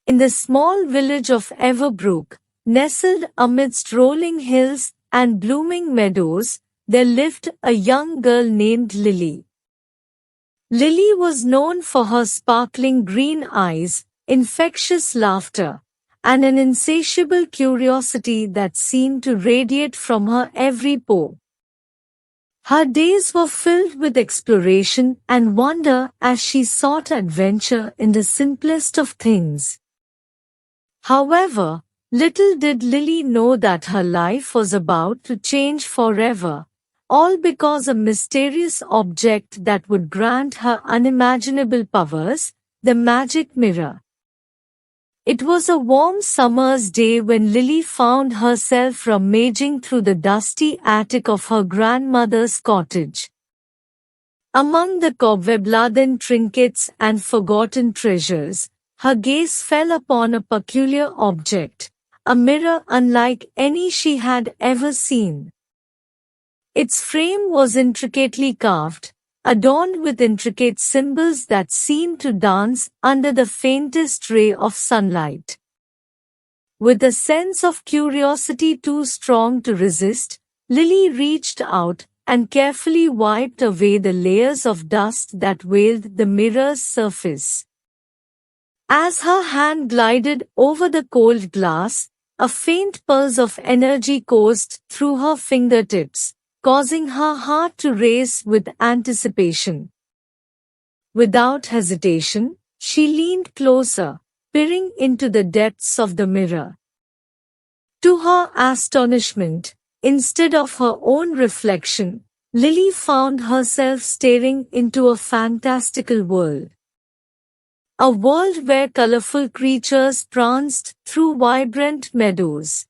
In the small village of Everbrook, nestled amidst rolling hills and blooming meadows, there lived a young girl named Lily. Lily was known for her sparkling green eyes, infectious laughter, and an insatiable curiosity that seemed to radiate from her every pore. Her days were filled with exploration and wonder as she sought adventure in the simplest of things. However, little did Lily know that her life was about to change forever, all because a mysterious object that would grant her unimaginable powers, the magic mirror. It was a warm summer's day when Lily found herself rummaging through the dusty attic of her grandmother's cottage. Among the cobweb-laden trinkets and forgotten treasures, her gaze fell upon a peculiar object, a mirror unlike any she had ever seen. Its frame was intricately carved, adorned with intricate symbols that seemed to dance under the faintest ray of sunlight. With a sense of curiosity too strong to resist, Lily reached out and carefully wiped away the layers of dust that veiled the mirror's surface. As her hand glided over the cold glass, a faint pulse of energy coursed through her fingertips, causing her heart to race with anticipation. Without hesitation, she leaned closer, peering into the depths of the mirror. To her astonishment, instead of her own reflection, Lily found herself staring into a fantastical world. A world where colorful creatures pranced through vibrant meadows,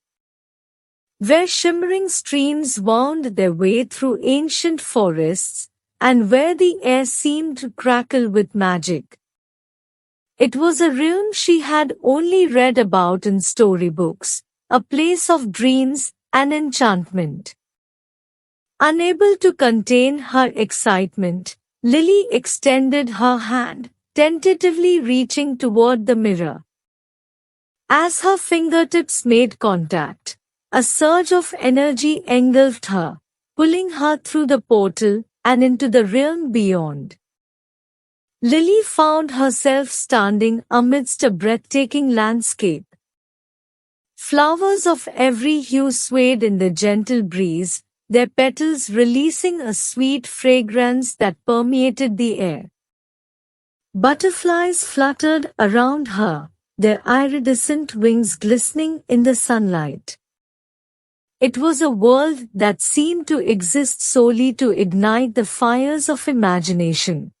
where shimmering streams wound their way through ancient forests, and where the air seemed to crackle with magic. It was a realm she had only read about in storybooks, a place of dreams and enchantment. Unable to contain her excitement, Lily extended her hand, tentatively reaching toward the mirror. As her fingertips made contact, a surge of energy engulfed her, pulling her through the portal and into the realm beyond. Lily found herself standing amidst a breathtaking landscape. Flowers of every hue swayed in the gentle breeze, their petals releasing a sweet fragrance that permeated the air. Butterflies fluttered around her, their iridescent wings glistening in the sunlight. It was a world that seemed to exist solely to ignite the fires of imagination.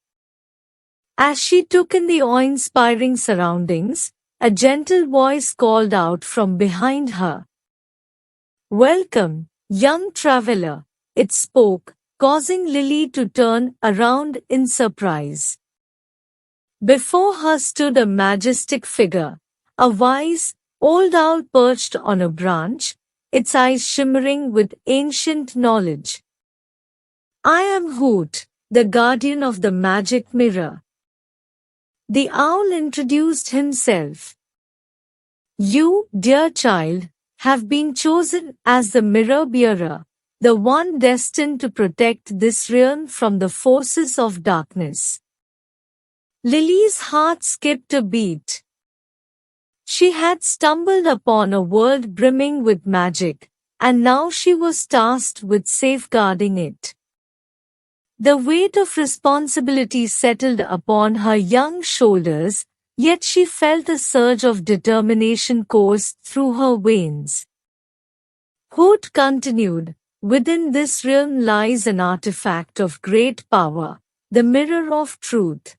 As she took in the awe-inspiring surroundings, a gentle voice called out from behind her. "Welcome, young traveler," it spoke, causing Lily to turn around in surprise. Before her stood a majestic figure, a wise, old owl perched on a branch, its eyes shimmering with ancient knowledge. "I am Hoot, the guardian of the magic mirror." The owl introduced himself. "You, dear child, have been chosen as the mirror bearer, the one destined to protect this realm from the forces of darkness." Lily's heart skipped a beat. She had stumbled upon a world brimming with magic, and now she was tasked with safeguarding it. The weight of responsibility settled upon her young shoulders, yet she felt a surge of determination course through her veins. Hoot continued, "Within this realm lies an artifact of great power, the Mirror of Truth.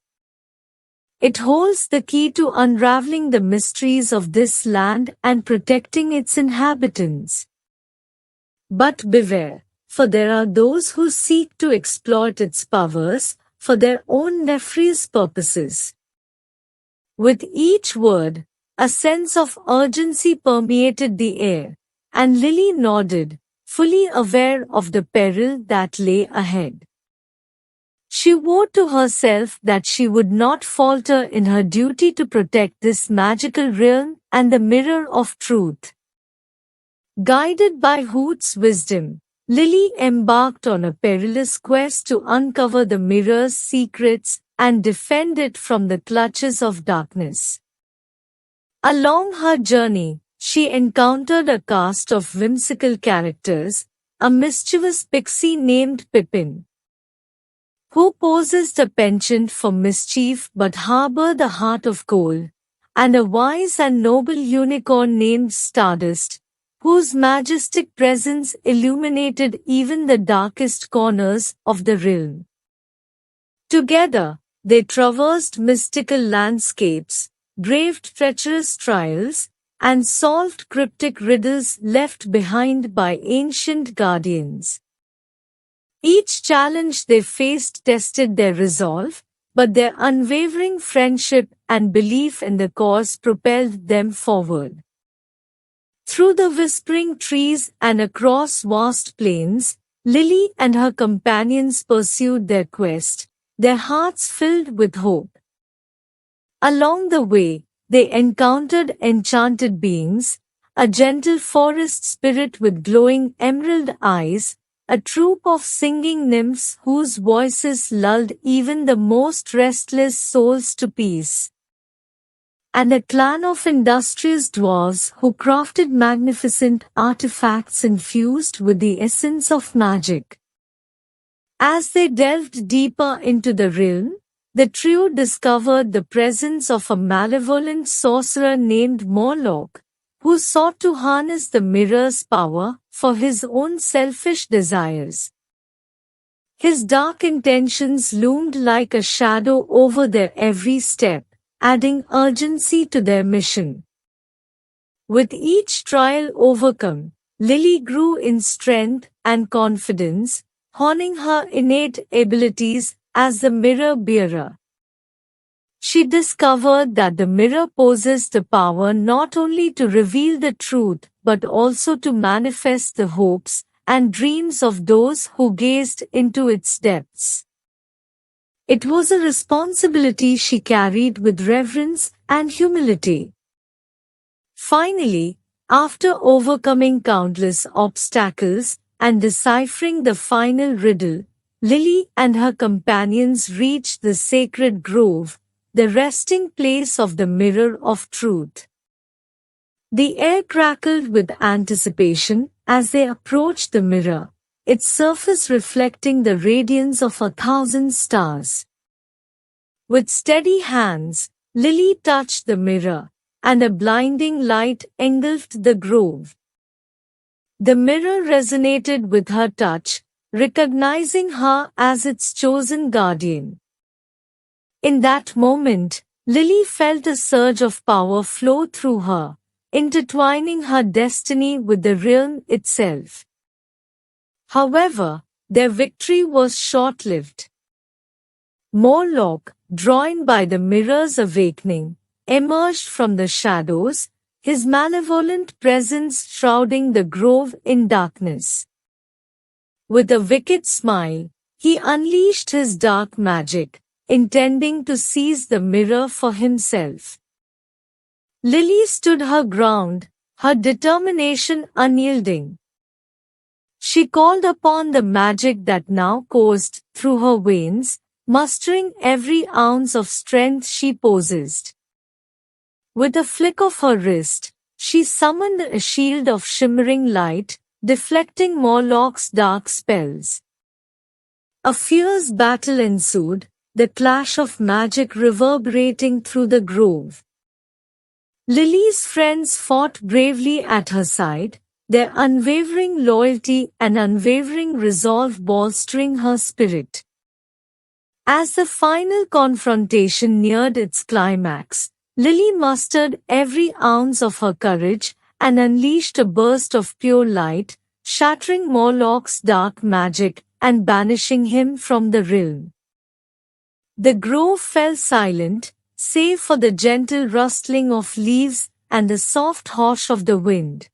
It holds the key to unraveling the mysteries of this land and protecting its inhabitants. But beware, for there are those who seek to exploit its powers for their own nefarious purposes." With each word, a sense of urgency permeated the air, and Lily nodded, fully aware of the peril that lay ahead. She vowed to herself that she would not falter in her duty to protect this magical realm and the mirror of truth. Guided by Hoot's wisdom, Lily embarked on a perilous quest to uncover the mirror's secrets and defend it from the clutches of darkness. Along her journey, she encountered a cast of whimsical characters, a mischievous pixie named Pippin, who possessed a penchant for mischief but harbored a heart of gold, and a wise and noble unicorn named Stardust, whose majestic presence illuminated even the darkest corners of the realm. Together, they traversed mystical landscapes, braved treacherous trials, and solved cryptic riddles left behind by ancient guardians. Each challenge they faced tested their resolve, but their unwavering friendship and belief in the cause propelled them forward. Through the whispering trees and across vast plains, Lily and her companions pursued their quest, their hearts filled with hope. Along the way, they encountered enchanted beings, a gentle forest spirit with glowing emerald eyes, a troop of singing nymphs whose voices lulled even the most restless souls to peace, and a clan of industrious dwarves who crafted magnificent artifacts infused with the essence of magic. As they delved deeper into the realm, the trio discovered the presence of a malevolent sorcerer named Morlock, who sought to harness the mirror's power for his own selfish desires. His dark intentions loomed like a shadow over their every step, adding urgency to their mission. With each trial overcome, Lily grew in strength and confidence, honing her innate abilities as the mirror bearer. She discovered that the mirror possessed the power not only to reveal the truth but also to manifest the hopes and dreams of those who gazed into its depths. It was a responsibility she carried with reverence and humility. Finally, after overcoming countless obstacles and deciphering the final riddle, Lily and her companions reached the sacred grove, the resting place of the mirror of truth. The air crackled with anticipation as they approached the mirror, its surface reflecting the radiance of 1,000 stars. With steady hands, Lily touched the mirror, and a blinding light engulfed the grove. The mirror resonated with her touch, recognizing her as its chosen guardian. In that moment, Lily felt a surge of power flow through her, intertwining her destiny with the realm itself. However, their victory was short-lived. Morlock, drawn by the mirror's awakening, emerged from the shadows, his malevolent presence shrouding the grove in darkness. With a wicked smile, he unleashed his dark magic, intending to seize the mirror for himself. Lily stood her ground, her determination unyielding. She called upon the magic that now coursed through her veins, mustering every ounce of strength she possessed. With a flick of her wrist, she summoned a shield of shimmering light, deflecting Morlock's dark spells. A fierce battle ensued, the clash of magic reverberating through the grove. Lily's friends fought bravely at her side, their unwavering loyalty and unwavering resolve bolstering her spirit. As the final confrontation neared its climax, Lily mustered every ounce of her courage and unleashed a burst of pure light, shattering Morlock's dark magic and banishing him from the realm. The grove fell silent, save for the gentle rustling of leaves and the soft hush of the wind.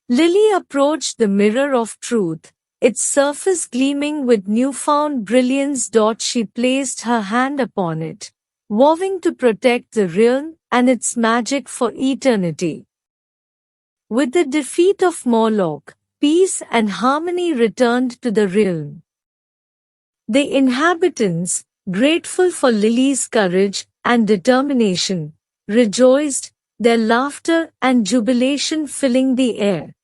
Lily approached the mirror of truth, its surface gleaming with newfound brilliance. She placed her hand upon it, vowing to protect the realm and its magic for eternity. With the defeat of Moloch, peace and harmony returned to the realm. The inhabitants, grateful for Lily's courage and determination, rejoiced, their laughter and jubilation filling the air.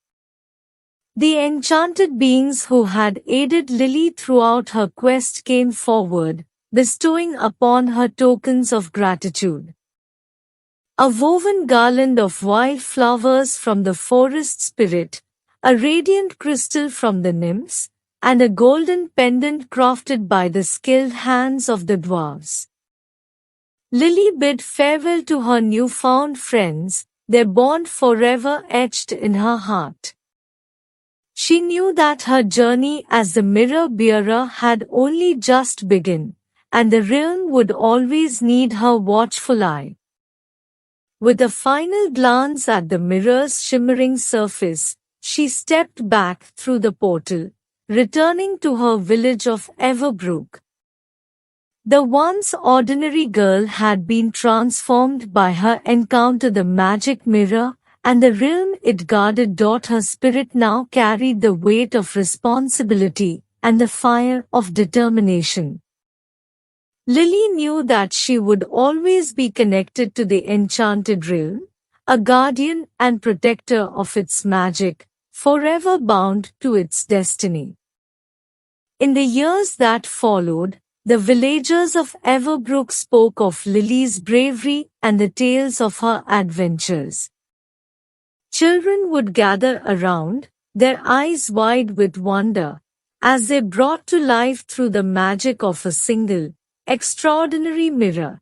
The enchanted beings who had aided Lily throughout her quest came forward, bestowing upon her tokens of gratitude. A woven garland of wild flowers from the forest spirit, a radiant crystal from the nymphs, and a golden pendant crafted by the skilled hands of the dwarves. Lily bid farewell to her newfound friends, their bond forever etched in her heart. She knew that her journey as the mirror bearer had only just begun, and the realm would always need her watchful eye. With a final glance at the mirror's shimmering surface, she stepped back through the portal, returning to her village of Everbrook. The once ordinary girl had been transformed by her encounter the magic mirror, and the realm it guarded. Her spirit now carried the weight of responsibility and the fire of determination. Lily knew that she would always be connected to the enchanted realm, a guardian and protector of its magic, forever bound to its destiny. In the years that followed, the villagers of Everbrook spoke of Lily's bravery and the tales of her adventures. Children would gather around, their eyes wide with wonder, as they brought to life through the magic of a single, extraordinary mirror.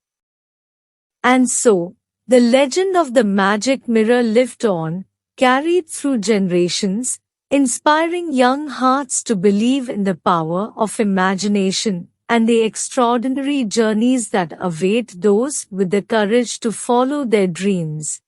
And so, the legend of the magic mirror lived on, carried through generations, inspiring young hearts to believe in the power of imagination and the extraordinary journeys that await those with the courage to follow their dreams.